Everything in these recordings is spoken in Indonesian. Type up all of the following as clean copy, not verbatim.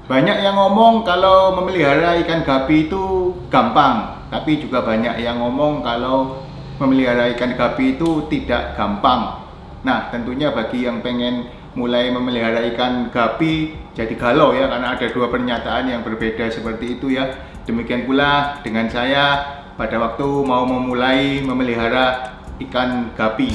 Banyak yang ngomong kalau memelihara ikan gapi itu gampang, tapi juga banyak yang ngomong kalau memelihara ikan gapi itu tidak gampang. Nah, tentunya bagi yang pengen mulai memelihara ikan gapi jadi galau ya, karena ada dua pernyataan yang berbeda seperti itu ya. Demikian pula dengan saya pada waktu mau memulai memelihara ikan gapi.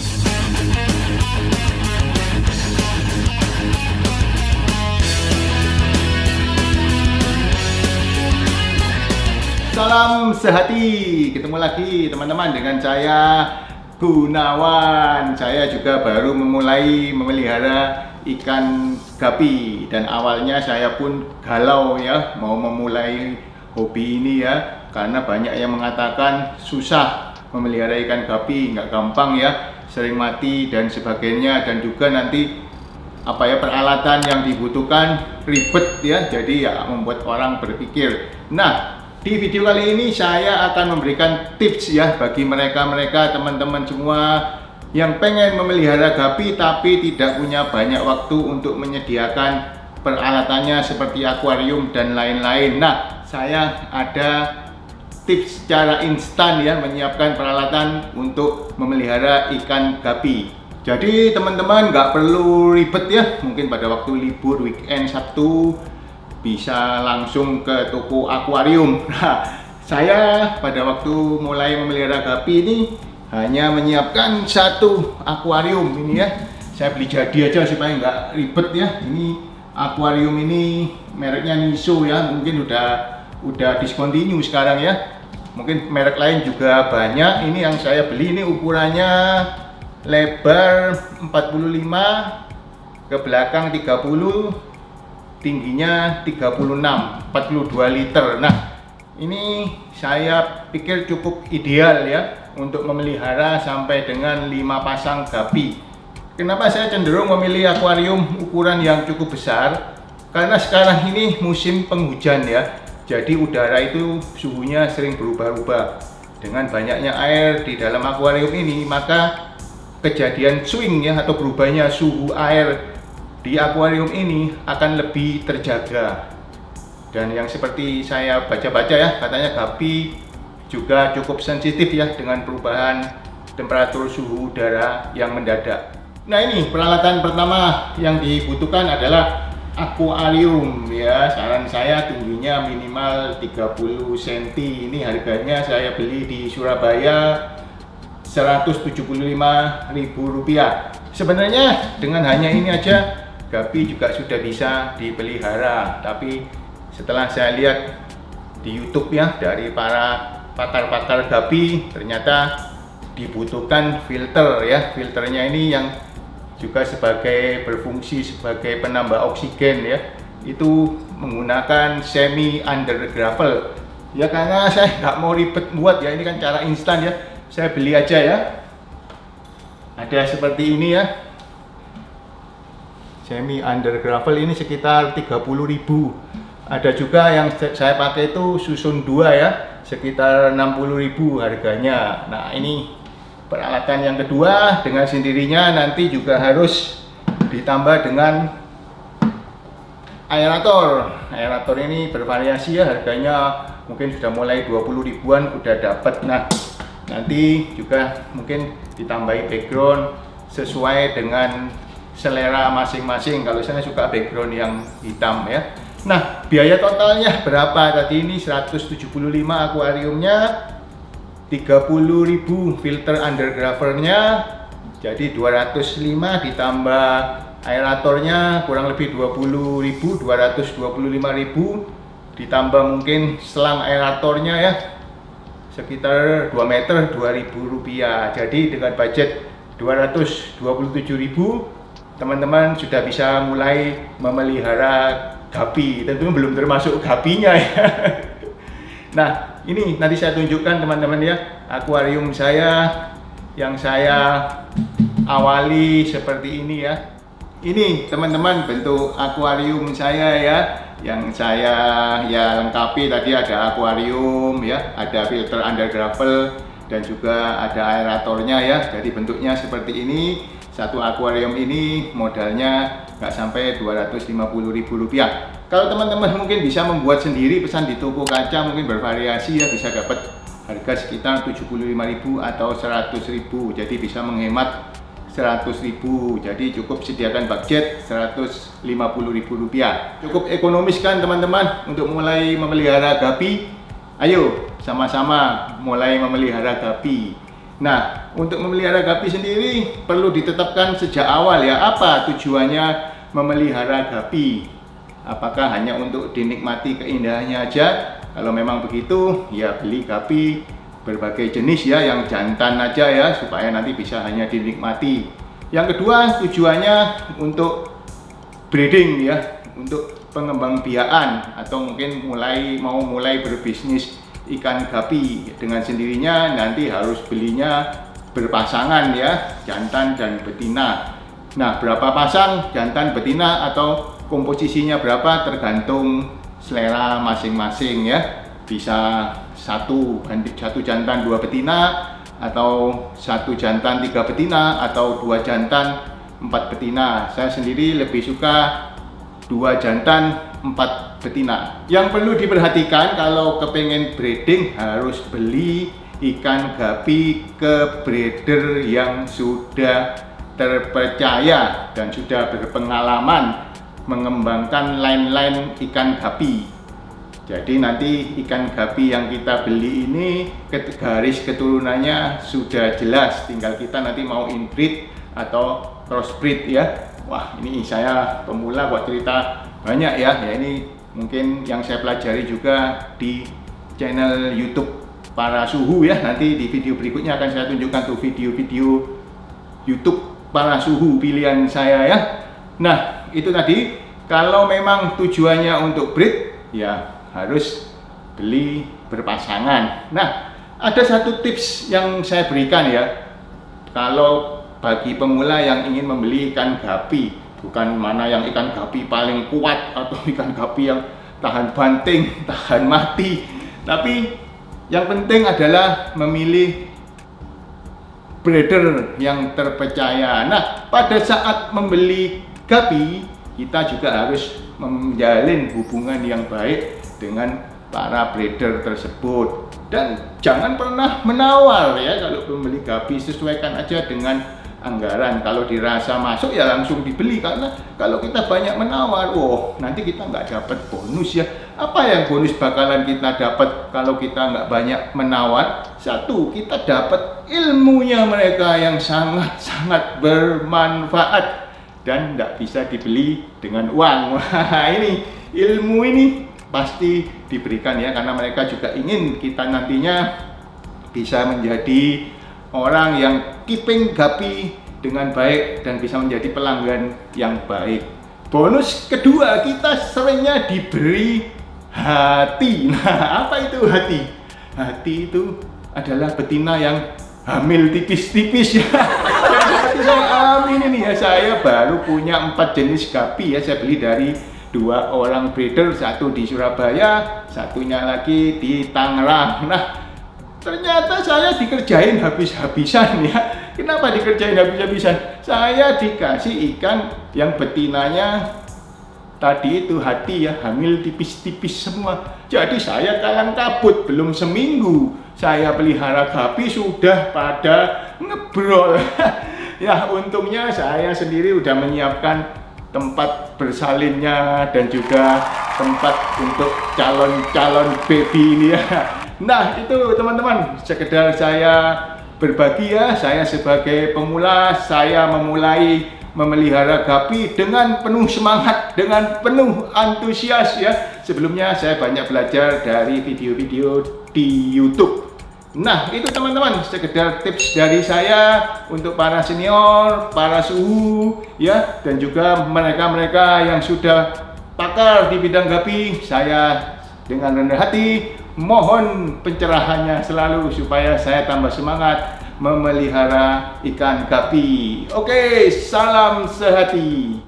Salam sehati, ketemu lagi teman-teman dengan saya Gunawan. Saya juga baru memulai memelihara ikan gapi dan awalnya saya pun galau ya mau memulai hobi ini ya, karena banyak yang mengatakan susah memelihara ikan gapi, nggak gampang ya, sering mati dan sebagainya, dan juga nanti peralatan yang dibutuhkan ribet ya, jadi ya membuat orang berpikir. Nah, di video kali ini saya akan memberikan tips ya bagi mereka-mereka teman-teman semua yang pengen memelihara gapi tapi tidak punya banyak waktu untuk menyediakan peralatannya seperti akuarium dan lain-lain. Nah, saya ada tips secara instan ya menyiapkan peralatan untuk memelihara ikan gapi. Jadi teman-teman nggak perlu ribet ya, mungkin pada waktu libur weekend Sabtu bisa langsung ke toko akuarium. Nah, saya pada waktu mulai memelihara gapi ini hanya menyiapkan satu akuarium ini ya. Saya beli jadi aja supaya nggak ribet ya. Ini akuarium ini mereknya Niso ya, mungkin udah discontinue sekarang ya. Mungkin merek lain juga banyak. Ini yang saya beli ini ukurannya lebar 45, ke belakang 30, tingginya 36, 42 liter. Nah, ini saya pikir cukup ideal ya untuk memelihara sampai dengan 5 pasang gapi. Kenapa saya cenderung memilih akuarium ukuran yang cukup besar? Karena sekarang ini musim penghujan ya, jadi udara itu suhunya sering berubah-ubah. Dengan banyaknya air di dalam akuarium ini, maka kejadian swing ya atau berubahnya suhu air di akuarium ini akan lebih terjaga. Dan yang seperti saya baca-baca ya, katanya gapi juga cukup sensitif ya dengan perubahan temperatur suhu udara yang mendadak. Nah, ini peralatan pertama yang dibutuhkan adalah akuarium ya. Saran saya tingginya minimal 30 cm. Ini harganya saya beli di Surabaya Rp175.000. Sebenarnya dengan hanya ini aja gapi juga sudah bisa dipelihara, tapi setelah saya lihat di YouTube ya dari para pakar-pakar gapi, ternyata dibutuhkan filter ya. Filternya ini yang juga berfungsi sebagai penambah oksigen ya. Itu menggunakan semi under gravel. Ya, karena saya nggak mau ribet buat ya, ini kan cara instan ya. Saya beli aja ya. Ada seperti ini ya. Semi under gravel ini sekitar 30.000. Ada juga yang saya pakai itu susun 2 ya, sekitar 60.000 harganya. Nah, ini peralatan yang kedua. Dengan sendirinya nanti juga harus ditambah dengan aerator. Aerator ini bervariasi ya, harganya mungkin sudah mulai 20 ribuan udah dapat. Nah, nanti juga mungkin ditambahi background sesuai dengan selera masing-masing. Kalau saya suka background yang hitam ya. Nah, biaya totalnya berapa? Tadi ini 175 akuariumnya, 30.000 filter under gravelnya, jadi 205 ditambah aeratornya kurang lebih 20.000, 225.000 ditambah mungkin selang aeratornya ya sekitar 2 meter, Rp2.000. Jadi dengan budget 227.000 teman-teman sudah bisa mulai memelihara gapi. Tentunya belum termasuk gapinya ya. Nah, ini nanti saya tunjukkan teman-teman ya akuarium saya yang saya awali seperti ini ya. Ini teman-teman bentuk akuarium saya ya, yang saya ya lengkapi. Tadi ada akuarium ya, ada filter under gravel dan juga ada aeratornya ya. Jadi bentuknya seperti ini. Satu akuarium ini modalnya nggak sampai Rp250.000. Kalau teman-teman mungkin bisa membuat sendiri, pesan di toko kaca mungkin bervariasi ya, bisa dapat harga sekitar 75.000 atau 100.000. Jadi bisa menghemat 100.000. Jadi cukup sediakan budget 150.000 rupiah. Cukup ekonomis kan teman-teman untuk mulai memelihara gapi? Ayo sama-sama mulai memelihara gapi. Nah, untuk memelihara gapi sendiri perlu ditetapkan sejak awal ya. Apa tujuannya memelihara gapi? Apakah hanya untuk dinikmati keindahannya aja? Kalau memang begitu, ya beli gapi berbagai jenis ya, yang jantan aja ya, supaya nanti bisa hanya dinikmati. Yang kedua, tujuannya untuk breeding ya, untuk pengembangbiakan atau mungkin mau mulai berbisnis ikan gapi. Dengan sendirinya nanti harus belinya berpasangan ya, jantan dan betina. Nah, berapa pasang jantan betina atau komposisinya berapa tergantung selera masing-masing ya. Bisa satu jantan 2 betina, atau 1 jantan 3 betina, atau 2 jantan 4 betina. Saya sendiri lebih suka 2 jantan 4 betina. Yang perlu diperhatikan kalau kepengen breeding, harus beli ikan gapi ke breeder yang sudah terpercaya dan sudah berpengalaman mengembangkan line-line ikan gapi. Jadi nanti ikan gapi yang kita beli ini garis keturunannya sudah jelas, tinggal kita nanti mau inbreed atau crossbreed ya. Wah, ini saya pemula kok cerita banyak ya. Ya ini mungkin yang saya pelajari juga di channel YouTube Para Suhu ya. Nanti di video berikutnya akan saya tunjukkan tuh video-video YouTube Para Suhu pilihan saya ya. Nah, itu tadi, kalau memang tujuannya untuk breed ya harus beli berpasangan. Nah, ada satu tips yang saya berikan ya, kalau bagi pemula yang ingin membeli ikan gapi, bukan mana yang ikan gapi paling kuat atau ikan gapi yang tahan banting, tahan mati, tapi yang penting adalah memilih breeder yang terpercaya. Nah, pada saat membeli gapi, kita juga harus menjalin hubungan yang baik dengan para breeder tersebut, dan jangan pernah menawar ya. Kalau membeli gapi, sesuaikan aja dengan anggaran. Kalau dirasa masuk ya langsung dibeli, karena kalau kita banyak menawar, nanti kita nggak dapat bonus ya. Apa yang bonus bakalan kita dapat kalau kita nggak banyak menawar? Satu, kita dapat ilmunya mereka yang sangat-sangat bermanfaat dan tidak bisa dibeli dengan uang. Wah, ini ilmu ini pasti diberikan ya, karena mereka juga ingin kita nantinya bisa menjadi orang yang keeping gapi dengan baik dan bisa menjadi pelanggan yang baik. Bonus kedua, kita seringnya diberi hati. Nah, apa itu hati? Hati itu adalah betina yang hamil tipis-tipis ya. Yang seperti saya amin ini ya, saya baru punya 4 jenis gapi ya. Saya beli dari 2 orang breeder, satu di Surabaya, satunya lagi di Tangerang. Nah, ternyata saya dikerjain habis-habisan ya. Kenapa dikerjain habis-habisan? Saya dikasih ikan yang betinanya tadi itu hati ya, hamil tipis-tipis semua. Jadi saya kalang kabut, belum seminggu saya pelihara gapi sudah pada ngebrol. Ya, untungnya saya sendiri udah menyiapkan tempat bersalinnya dan juga tempat untuk calon-calon baby ini ya. Nah, itu teman-teman, sekedar saya berbagi ya. Saya sebagai pemula, saya memulai memelihara gapi dengan penuh semangat, dengan penuh antusias ya. Sebelumnya saya banyak belajar dari video-video di YouTube. Nah, itu teman-teman, sekedar tips dari saya untuk para senior, para suhu ya, dan juga mereka-mereka yang sudah pakar di bidang gapi. Saya dengan rendah hati mohon pencerahannya selalu supaya saya tambah semangat memelihara ikan gapi. Oke, salam sehati.